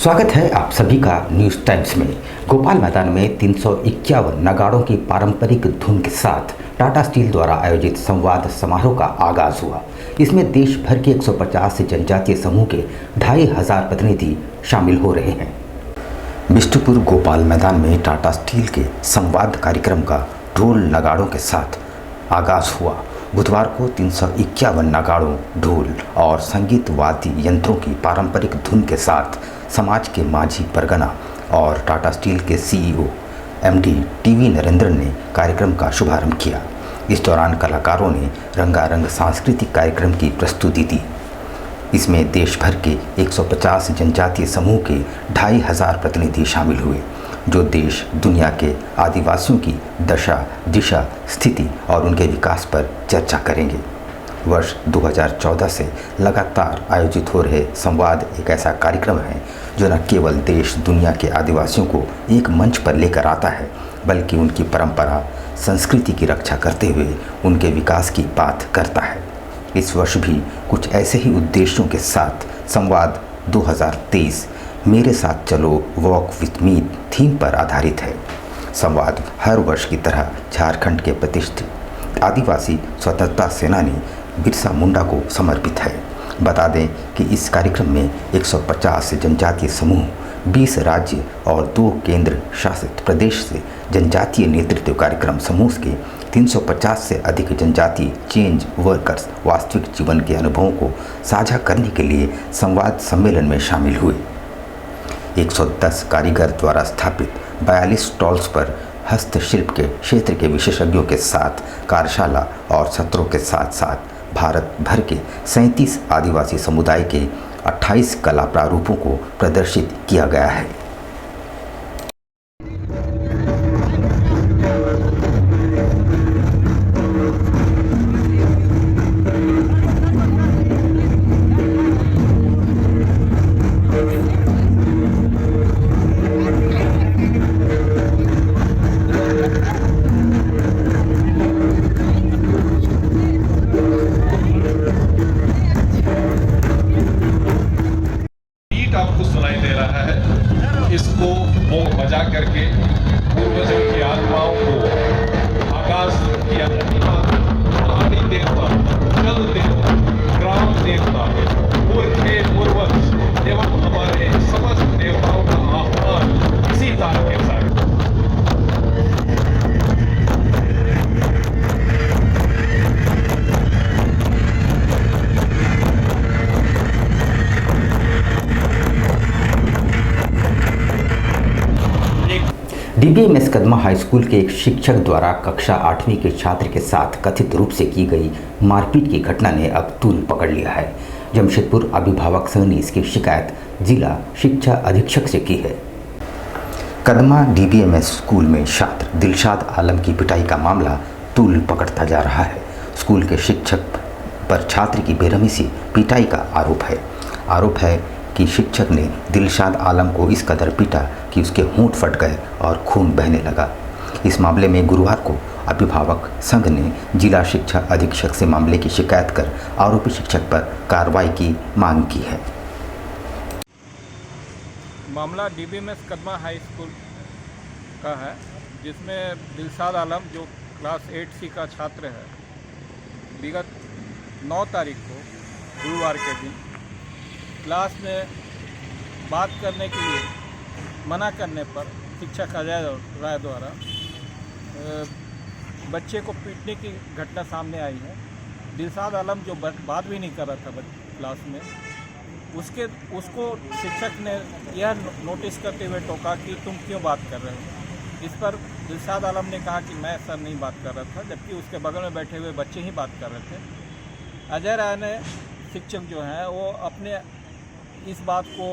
स्वागत है आप सभी का न्यूज़ टाइम्स में। गोपाल मैदान में 351 नगाड़ों की पारंपरिक धुन के साथ टाटा स्टील द्वारा आयोजित संवाद समारोह का आगाज हुआ। इसमें देश भर के 150 जनजातीय समूह के 2500 प्रतिनिधि शामिल हो रहे हैं। बिष्टुपुर गोपाल मैदान में टाटा स्टील के संवाद कार्यक्रम का ढोल नगाड़ों के साथ आगाज हुआ। बुधवार को 351 नगाड़ों, ढोल और संगीत वाद्य यंत्रों की पारंपरिक धुन के साथ समाज के माझी परगना और टाटा स्टील के सीईओ एमडी टीवी नरेंद्र ने कार्यक्रम का शुभारंभ किया। इस दौरान कलाकारों ने रंगारंग सांस्कृतिक कार्यक्रम की प्रस्तुति दी। इसमें देश भर के 150 जनजातीय समूह के 2500 प्रतिनिधि शामिल हुए, जो देश दुनिया के आदिवासियों की दशा, दिशा, स्थिति और उनके विकास पर चर्चा करेंगे। वर्ष 2014 से लगातार आयोजित हो रहे संवाद एक ऐसा कार्यक्रम है जो न केवल देश दुनिया के आदिवासियों को एक मंच पर लेकर आता है, बल्कि उनकी परंपरा, संस्कृति की रक्षा करते हुए उनके विकास की बात करता है। इस वर्ष भी कुछ ऐसे ही उद्देश्यों के साथ संवाद 2023 मेरे साथ चलो वॉक विथ मी थीम पर आधारित है। संवाद हर वर्ष की तरह झारखंड के प्रतिष्ठित आदिवासी स्वतंत्रता सेनानी बिरसा मुंडा को समर्पित है। बता दें कि इस कार्यक्रम में 150 जनजातीय समूह, 20 राज्य और 2 केंद्र शासित प्रदेश से जनजातीय नेतृत्व कार्यक्रम समूह के 350 से अधिक जनजातीय चेंज वर्कर्स वास्तविक जीवन के अनुभवों को साझा करने के लिए संवाद सम्मेलन में शामिल हुए। 110 कारीगर द्वारा स्थापित 42 स्टॉल्स पर हस्तशिल्प के क्षेत्र के विशेषज्ञों के साथ कार्यशाला और सत्रों के साथ साथ भारत भर के 37 आदिवासी समुदाय के 28 कला प्रारूपों को प्रदर्शित किया गया है। आपको सुनाई दे रहा है। इसको वो बजा करके पूर्वजों की आत्माओं को आगाज किया जाता है। पानी देवता, जल देवता, ग्राम देवता, पुरखे पूर्वज एवं हमारे समस्त देवताओं का आह्वान इसी ताल के साथ। डीबीएमएस कदमा हाई स्कूल के एक शिक्षक द्वारा कक्षा 8वीं के छात्र के साथ कथित रूप से की गई मारपीट की घटना ने अब तूल पकड़ लिया है। जमशेदपुर अभिभावक संघ ने इसकी शिकायत जिला शिक्षा अधीक्षक से की है। कदमा डीबीएमएस स्कूल में छात्र दिलशाद आलम की पिटाई का मामला तूल पकड़ता जा रहा है। स्कूल के शिक्षक पर छात्र की बेरहमी से पिटाई का आरोप है कि शिक्षक ने दिलशाद आलम को इस कदर पीटा कि उसके होंठ फट गए और खून बहने लगा। इस मामले में गुरुवार को अभिभावक संघ ने जिला शिक्षा अधीक्षक से मामले की शिकायत कर आरोपी शिक्षक पर कार्रवाई की मांग की है। मामला डीबीएमएस कदमा हाई स्कूल का है, जिसमें दिलशाद आलम जो क्लास 8C का छात्र है, विगत 9 तारीख को गुरुवार के दिन क्लास में बात करने के लिए मना करने पर शिक्षक अजय राय द्वारा बच्चे को पीटने की घटना सामने आई है। दिलशाद आलम जो बात भी नहीं कर रहा था क्लास में, उसको शिक्षक ने यह नोटिस करते हुए टोका कि तुम क्यों बात कर रहे हो। इस पर दिलशाद आलम ने कहा कि मैं सर नहीं बात कर रहा था, जबकि उसके बगल में बैठे हुए बच्चे ही बात कर रहे थे। अजय राय ने शिक्षक जो हैं वो अपने इस बात को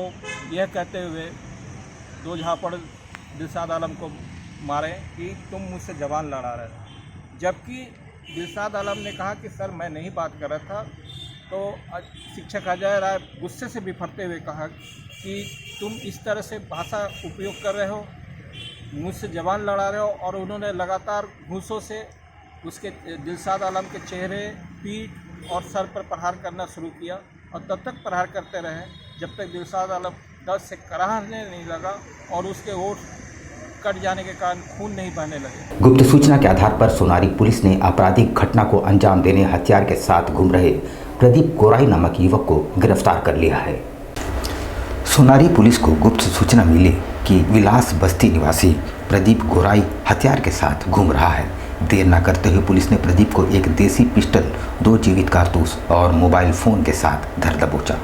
यह कहते हुए 2 झापड़ दिलशाद आलम को मारे कि तुम मुझसे जबान लड़ा रहे हो, जबकि दिलशाद आलम ने कहा कि सर मैं नहीं बात कर रहा था। तो शिक्षक अजय राय गुस्से से बिफरते हुए कहा कि तुम इस तरह से भाषा उपयोग कर रहे हो, मुझसे जबान लड़ा रहे हो, और उन्होंने लगातार घूंसों से उसके दिलशाद आलम के चेहरे, पीठ और सर पर प्रहार करना शुरू किया और तब तक प्रहार करते रहे जब तक दिलशाद आलम दर्द से कराहने नहीं लगा और उसके होठ कट जाने के कारण खून नहीं बहने लगे। गुप्त सूचना के आधार पर सोनारी पुलिस ने आपराधिक घटना को अंजाम देने हथियार के साथ घूम रहे प्रदीप गोराई नामक युवक को गिरफ्तार कर लिया है। सोनारी पुलिस को गुप्त सूचना मिली कि विलास बस्ती निवासी प्रदीप गोराई हथियार के साथ घूम रहा है। देर न करते हुए पुलिस ने प्रदीप को एक देसी पिस्टल, 2 जीवित कारतूस और मोबाइल फ़ोन के साथ धर दबोचा।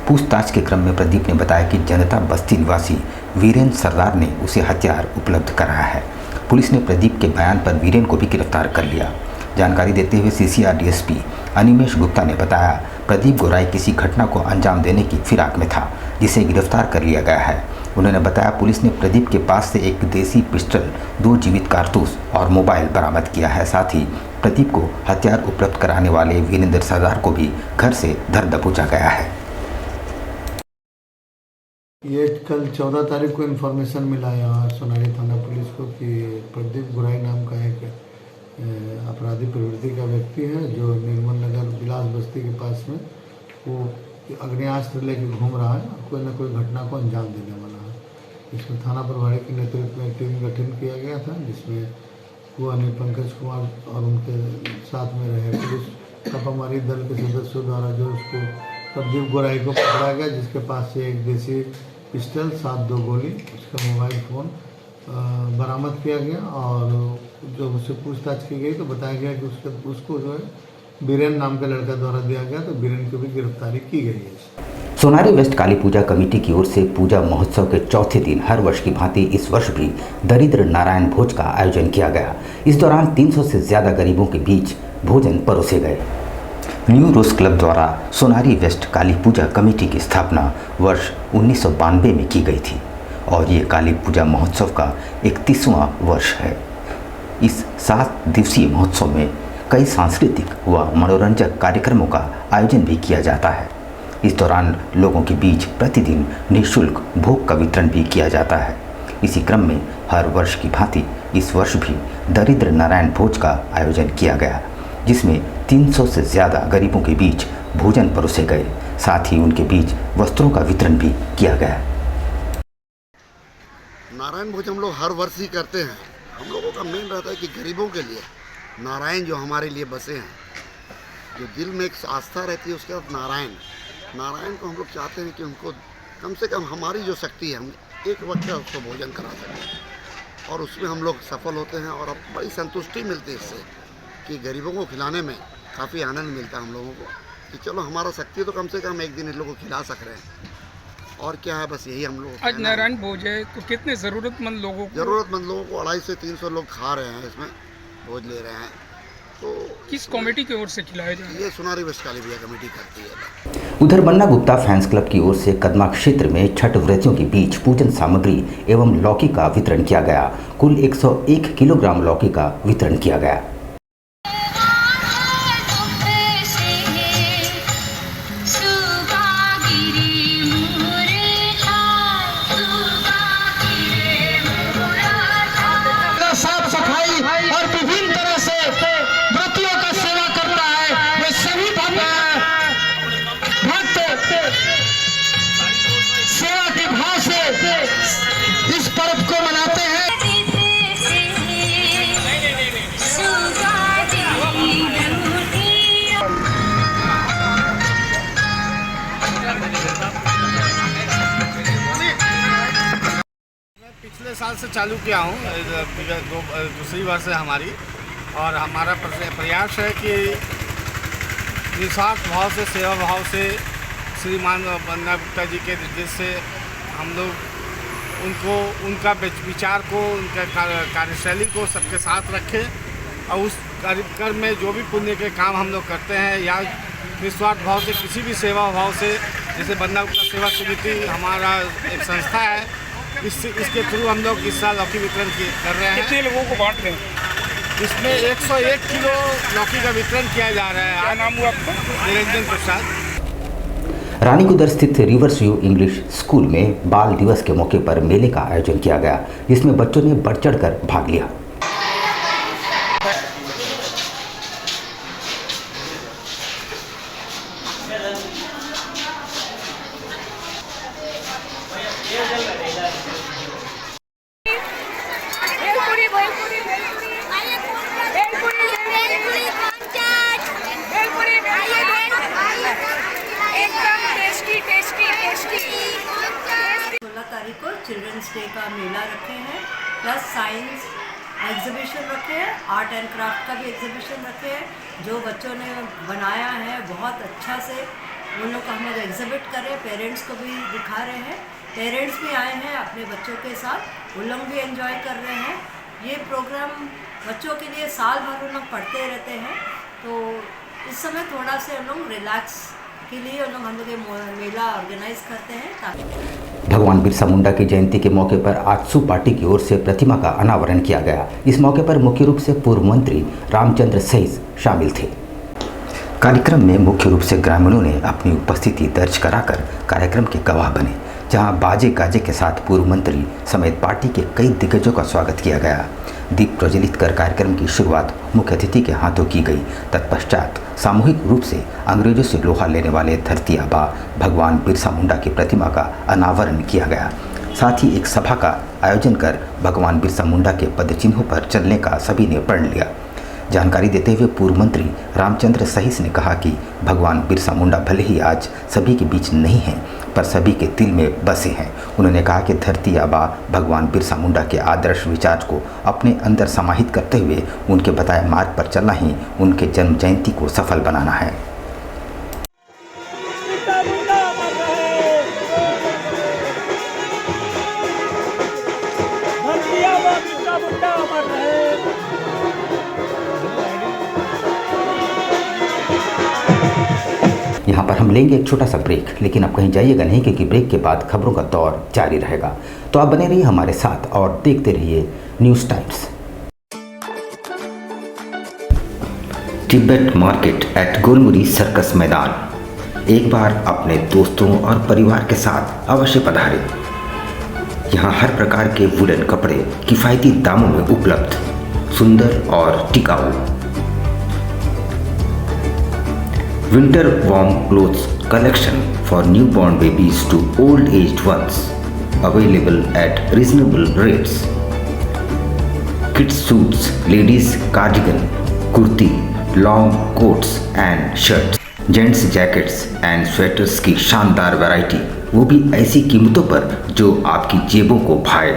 पूछताछ के क्रम में प्रदीप ने बताया कि जनता बस्ती निवासी वीरेंद्र सरदार ने उसे हथियार उपलब्ध कराया है। पुलिस ने प्रदीप के बयान पर वीरेंद्र को भी गिरफ्तार कर लिया। जानकारी देते हुए CCR DSP अनिमेश गुप्ता ने बताया, प्रदीप गोराई किसी घटना को अंजाम देने की फिराक में था, जिसे गिरफ्तार कर लिया गया है। उन्होंने बताया, पुलिस ने प्रदीप के पास से एक देसी पिस्टल, 2 जीवित कारतूस और मोबाइल बरामद किया है। साथ ही प्रदीप को हथियार उपलब्ध कराने वाले वीरेंद्र सरदार को भी घर से धर दबोचा गया है। ये कल 14 तारीख को इन्फॉर्मेशन मिला यहाँ सोनारी थाना पुलिस को कि प्रदीप गोराई नाम का एक अपराधी प्रवृत्ति का व्यक्ति है जो निर्मल नगर विलास बस्ती के पास में वो अग्नेयास्त्र लेके घूम रहा है, कोई न कोई घटना को अंजाम देने वाला है। इसमें थाना प्रभारी के नेतृत्व में टीम गठन किया गया था, जिसमें कुआनी पंकज कुमार और उनके साथ में रहे पुलिस छापामारी दल के सदस्यों द्वारा जो उसको प्रदीप गोराई को पकड़ा गया, जिसके पास से एक देसी पिस्टल, 7-2 गोली, उसका मोबाइल फ़ोन बरामद किया गया। और जो उससे पूछताछ की गई तो बताया गया कि उसको जो है बीरेन नाम के लड़का द्वारा दिया गया, तो बीरेन की भी गिरफ्तारी की गई है। सोनारी वेस्ट काली पूजा कमेटी की ओर से पूजा महोत्सव के चौथे दिन हर वर्ष की भांति इस वर्ष भी दरिद्र नारायण भोज का आयोजन किया गया। इस दौरान 300 से ज़्यादा गरीबों के बीच भोजन परोसे गए। न्यू रोज क्लब द्वारा सोनारी वेस्ट काली पूजा कमेटी की स्थापना वर्ष 1992 में की गई थी और ये काली पूजा महोत्सव का 31वां वर्ष है। इस 7 दिवसीय महोत्सव में कई सांस्कृतिक व मनोरंजक कार्यक्रमों का आयोजन भी किया जाता है। इस दौरान लोगों के बीच प्रतिदिन निःशुल्क भोग का वितरण भी किया जाता है। इसी क्रम में हर वर्ष की भांति इस वर्ष भी दरिद्र नारायण भोज का आयोजन किया गया, जिसमें 300 से ज़्यादा गरीबों के बीच भोजन परोसे गए। साथ ही उनके बीच वस्त्रों का वितरण भी किया गया। नारायण भोज हम लोग हर वर्ष ही करते हैं। हम लोगों का मेन रहता है कि गरीबों के लिए नारायण जो हमारे लिए बसे हैं, जो दिल में एक आस्था रहती है, उसके बाद नारायण को हम लोग चाहते हैं कि उनको कम से कम हमारी जो शक्ति है, हम एक वक्त का उसको भोजन करा सकें और उसमें हम लोग सफल होते हैं और अब बड़ी संतुष्टि मिलती है इससे कि गरीबों को खिलाने में काफ़ी आनंद मिलता है हम लोगों को कि चलो हमारा शक्ति तो कम से कम एक दिन इन लोगों को खिला सक रहे हैं। और क्या है, बस यही हम लोग। आज नारायण भोज है तो कितने ज़रूरतमंद लोगों को 250 से 300 लोग खा रहे हैं, इसमें भोज ले रहे हैं। तो किस कमेटी की ओर से खिलाया जाए? ये सोनारी वेस्ट काली पूजा कमेटी करती है। उधर बन्ना गुप्ता फैंस क्लब की ओर से कदमा क्षेत्र में छठ व्रतियों के बीच पूजन सामग्री एवं लौकी का वितरण किया गया। कुल 101 किलोग्राम लौकी का वितरण किया गया। साफ सफाई और विभिन्न तरह से व्रतियों का सेवा करता है। वे सभी भक्त सेवा के भाव से इस पर्व को मनाते हैं। पिछले साल से चालू किया हूँ, दूसरी वर्ष है हमारी, और हमारा प्रयास है कि निस्वार्थ भाव से, सेवा भाव से श्रीमान बन्ना गुप्ता जी के निर्देश से हम लोग उनको, उनका विचार को, उनका कार्यशैली को सबके साथ रखें और उस कार्यक्रम में जो भी पुण्य के काम हम लोग करते हैं या निस्वार्थ भाव से किसी भी सेवा भाव से, जैसे बन्ना गुप्ता सेवा समिति हमारा एक संस्था है, इसके थ्रू हम लोग इस साल लौकी वितरण कर रहे हैं। कितने लोगों को बांट रहे हैं? इसमें 101 किलो लौकी का वितरण किया जा रहा है। क्या नाम हुआ आपका? निरंजन प्रसाद। रानीकुदर स्थित रिवर्स व्यू इंग्लिश स्कूल में बाल दिवस के मौके पर मेले का आयोजन किया गया, जिसमें बच्चों ने बढ़ चढ़कर भाग लिया। तारीख को चिल्ड्रंस डे का मेला रखे हैं, प्लस साइंस एग्जीबिशन रखे हैं, आर्ट एंड क्राफ्ट का भी एग्जीबिशन रखे हैं। जो बच्चों ने बनाया है बहुत अच्छा से उन लोग को हम लोग एग्जिबिट करें, पेरेंट्स को भी दिखा रहे हैं। पेरेंट्स भी आए हैं अपने बच्चों के साथ, उन लोग भी एंजॉय कर रहे हैं। ये प्रोग्राम बच्चों के लिए साल भर उन लोग पढ़ते रहते हैं, तो इस समय थोड़ा से हम लोग रिलैक्स के लिए हम लोग ये मेला ऑर्गेनाइज करते हैं ताकि भगवान बिरसा मुंडा की जयंती के मौके पर आजसू पार्टी की ओर से प्रतिमा का अनावरण किया गया। इस मौके पर मुख्य रूप से पूर्व मंत्री रामचंद्र सहीस शामिल थे। कार्यक्रम में मुख्य रूप से ग्रामीणों ने अपनी उपस्थिति दर्ज कराकर कार्यक्रम के गवाह बने, जहां बाजे गाजे के साथ पूर्व मंत्री समेत पार्टी के कई दिग्गजों का स्वागत किया गया। दीप प्रज्वलित कर कार्यक्रम की शुरुआत मुख्य अतिथि के हाथों की गई। तत्पश्चात सामूहिक रूप से अंग्रेजों से लोहा लेने वाले धरती आबा भगवान बिरसा मुंडा की प्रतिमा का अनावरण किया गया। साथ ही एक सभा का आयोजन कर भगवान बिरसा मुंडा के पदचिन्हों पर चलने का सभी ने प्रण लिया। जानकारी देते हुए पूर्व मंत्री रामचंद्र सहीस ने कहा कि भगवान बिरसा मुंडा भले ही आज सभी के बीच नहीं हैं, पर सभी के दिल में बसे हैं। उन्होंने कहा कि धरती आबा भगवान बिरसा मुंडा के आदर्श विचार को अपने अंदर समाहित करते हुए उनके बताए मार्ग पर चलना ही उनके जन्म जयंती को सफल बनाना है। यहाँ पर हम लेंगे एक छोटा सा ब्रेक, लेकिन आप कहीं जाइएगा नहीं, क्योंकि ब्रेक के बाद खबरों का दौर जारी रहेगा। तो आप बने रहिए हमारे साथ और देखते रहिए news times. Tibet market at Golmuri circus मैदान। एक बार अपने दोस्तों और परिवार के साथ अवश्य पधारें। यहाँ हर प्रकार के वुलन कपड़े किफ़ायती दामों में उपलब्ध, सुंदर और टिकाऊ। Winter warm clothes collection for newborn babies to old-aged ones, available at reasonable rates. Kids suits, ladies cardigan, kurti, long coats and shirts, gents jackets and sweaters की शानदार वैरायटी, वो भी ऐसी कीमतों पर जो आपकी जेबों को भाए।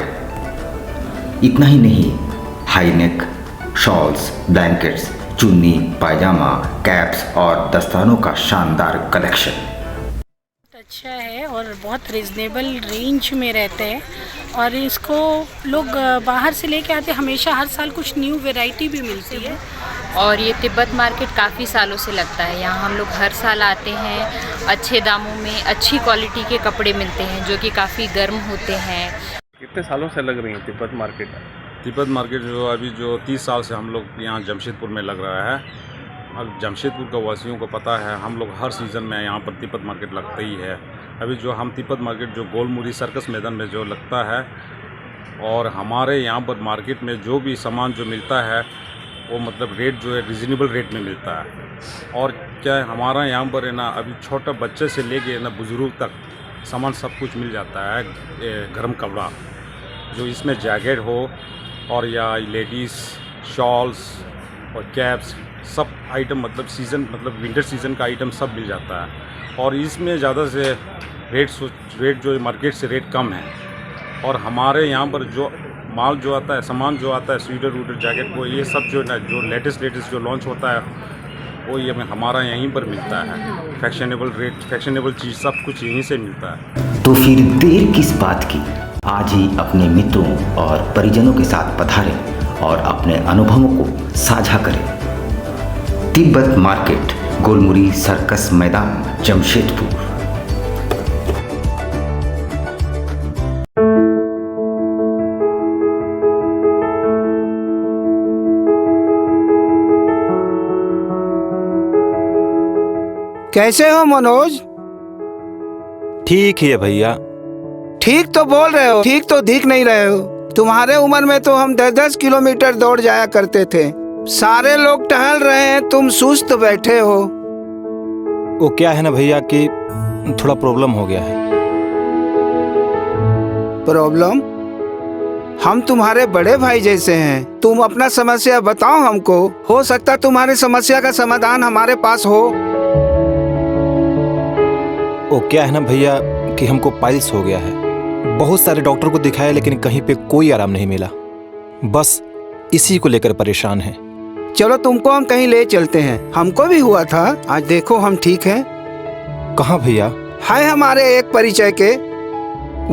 इतना ही नहीं, हाई नेक शॉल्स, ब्लैंकेट्स, चुन्नी, पायजामा, कैप्स और दस्तानों का शानदार कलेक्शन। अच्छा है और बहुत रिजनेबल रेंज में रहते हैं, और इसको लोग बाहर से लेके आते, हमेशा हर साल कुछ न्यू वैरायटी भी मिलती है। और ये तिब्बत मार्केट काफ़ी सालों से लगता है, यहाँ हम लोग हर साल आते हैं। अच्छे दामों में अच्छी क्वालिटी के कपड़े मिलते हैं जो कि काफ़ी गर्म होते हैं। कितने सालों से लग रही है तिब्बत मार्केट? तिब्बत मार्केट जो अभी जो 30 साल से हम लोग यहाँ जमशेदपुर में लग रहा है। अब जमशेदपुर का वासियों को पता है, हम लोग हर सीज़न में यहाँ पर तिब्बत मार्केट लगता ही है। अभी जो हम तिब्बत मार्केट जो गोलमुरी सर्कस मैदान में जो लगता है, और हमारे यहाँ पर मार्केट में जो भी सामान जो मिलता है वो मतलब रेट जो है रिजनेबल रेट में मिलता है। और क्या है, हमारा यहाँ पर है ना, अभी छोटा बच्चे से लेके ना बुज़ुर्ग तक सामान सब कुछ मिल जाता है। गर्म कपड़ा जो इसमें जैकेट हो और या लेडीज़ शॉल्स और कैप्स, सब आइटम मतलब सीज़न मतलब विंटर सीज़न का आइटम सब मिल जाता है। और इसमें ज़्यादा से रेट जो मार्केट से रेट कम है। और हमारे यहाँ पर जो माल जो आता है, सामान जो आता है, स्वेटर वूटर जैकेट को, ये सब जो है ना, जो लेटेस्ट जो लॉन्च होता है वो ये हमारा यहीं पर मिलता है। फैशनेबल रेट, फैशनेबल चीज़ सब कुछ यहीं से मिलता है। तो फिर देर किस बात की, आज ही अपने मित्रों और परिजनों के साथ पधारें और अपने अनुभवों को साझा करें। तिब्बत मार्केट, गोलमुरी सर्कस मैदान, जमशेदपुर। कैसे हो मनोज? ठीक है भैया। ठीक तो बोल रहे हो, ठीक तो दिख नहीं रहे हो। तुम्हारे उम्र में तो हम 10-10 किलोमीटर दौड़ जाया करते थे। सारे लोग टहल रहे हैं, तुम सुस्त बैठे हो। वो क्या है ना भैया कि थोड़ा प्रॉब्लम हो गया है। प्रॉब्लम? हम तुम्हारे बड़े भाई जैसे हैं, तुम अपना समस्या बताओ हमको, हो सकता तुम्हारी समस्या का समाधान हमारे पास हो। वो क्या है ना भैया कि हमको पाइल्स हो गया है, बहुत सारे डॉक्टर को दिखाया लेकिन कहीं पे कोई आराम नहीं मिला। बस इसी को लेकर परेशान है। चलो तुमको हम कहीं ले चलते हैं, हमको भी हुआ था, आज देखो हम ठीक हैं। कहाँ भैया? है हमारे एक परिचय के,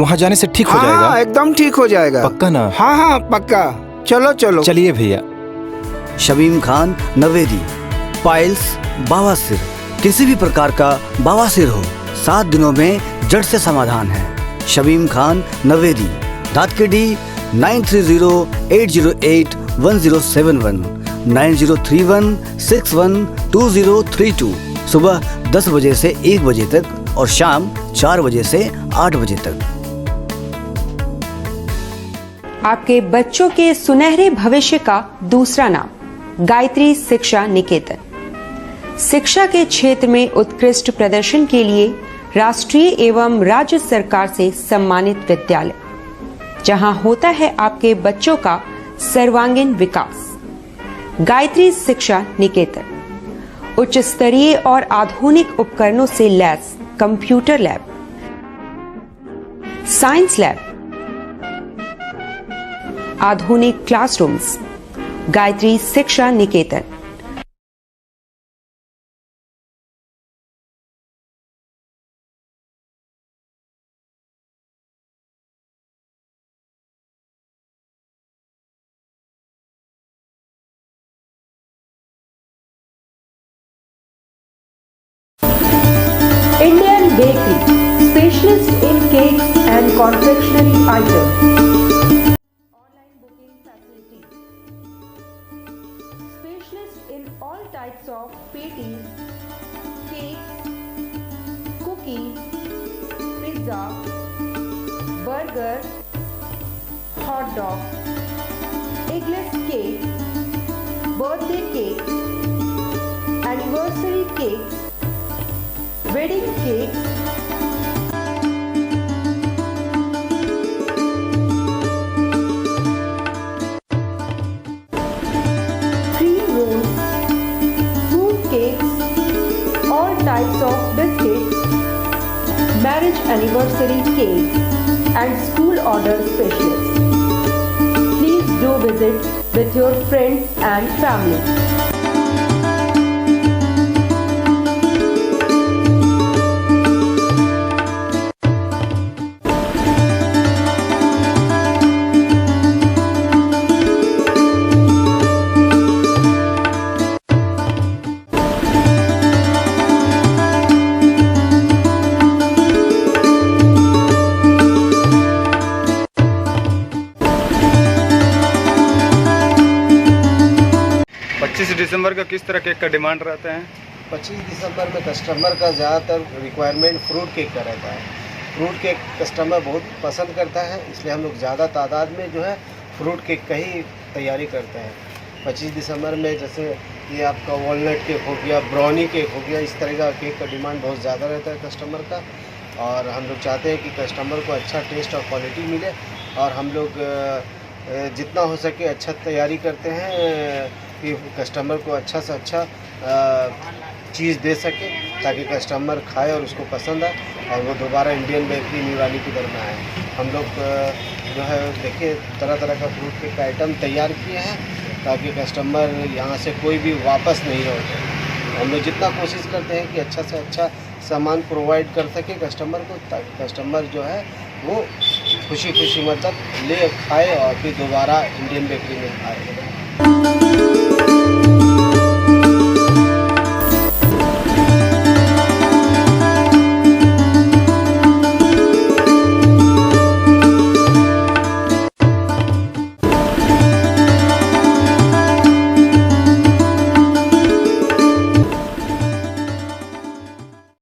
वहाँ जाने से ठीक हो हाँ, जाएगा? एकदम ठीक हो जाएगा। पक्का ना? हाँ हाँ पक्का, चलो चलो। चलिए भैया। शमीम खान नवेदी, पाइल्स, बवासीर, किसी भी प्रकार का बवासीर हो 7 दिनों में जड़ से समाधान है। शमीम खान नवेदी, दातकेडी 9308081071 9031612032, सुबह 10 बजे से 1 बजे तक और शाम 4 बजे से 8 बजे तक। आपके बच्चों के सुनहरे भविष्य का दूसरा नाम गायत्री शिक्षा निकेतन। शिक्षा के क्षेत्र में उत्कृष्ट प्रदर्शन के लिए राष्ट्रीय एवं राज्य सरकार से सम्मानित विद्यालय, जहां होता है आपके बच्चों का सर्वांगीण विकास। गायत्री शिक्षा निकेतन उच्च स्तरीय और आधुनिक उपकरणों से lace computer lab, science lab, आधुनिक क्लासरूम्स। गायत्री शिक्षा निकेतन। Indian Bakery, specialist in cakes and confectionery items. Online booking facilities. Specialist in all types of patties, cakes, cookies, pizza, burger, hot dog, eggless cake, birthday cake, anniversary cakes, wedding cakes, cream rolls, fruit cakes, all types of biscuits, marriage anniversary cakes, and school order specialists. Please do visit with your friends and family. दिसंबर का किस तरह cake का demand रहता है? 25 दिसंबर में customer का ज़्यादातर requirement fruit cake का रहता है। फ्रूट केक कस्टमर बहुत पसंद करता है, इसलिए हम लोग ज़्यादा तादाद में जो है फ्रूट केक का ही तैयारी करते हैं। 25 दिसंबर में जैसे ये आपका वॉलनट केक हो गया, ब्राउनी केक हो गया, इस तरह का केक का डिमांड बहुत ज़्यादा रहता है कस्टमर का। और हम लोग चाहते हैं कि कस्टमर को अच्छा टेस्ट और क्वालिटी मिले, और हम लोग जितना हो सके अच्छा तैयारी करते हैं कि कस्टमर को अच्छा से अच्छा चीज़ दे सके, ताकि कस्टमर खाए और उसको पसंद आए और वो दोबारा इंडियन बेकरी न्यूराली की तरफ आए। हम लोग जो है देखिए तरह तरह का फ्रूट केक का आइटम तैयार किए हैं, ताकि कस्टमर यहाँ से कोई भी वापस नहीं लौटे। हम लोग जितना कोशिश करते हैं कि अच्छा से अच्छा सामान प्रोवाइड कर सके कस्टमर को, ताकि कस्टमर जो है वो खुशी खुशी मतलब ले खाए और फिर दोबारा इंडियन बेकरी में आए।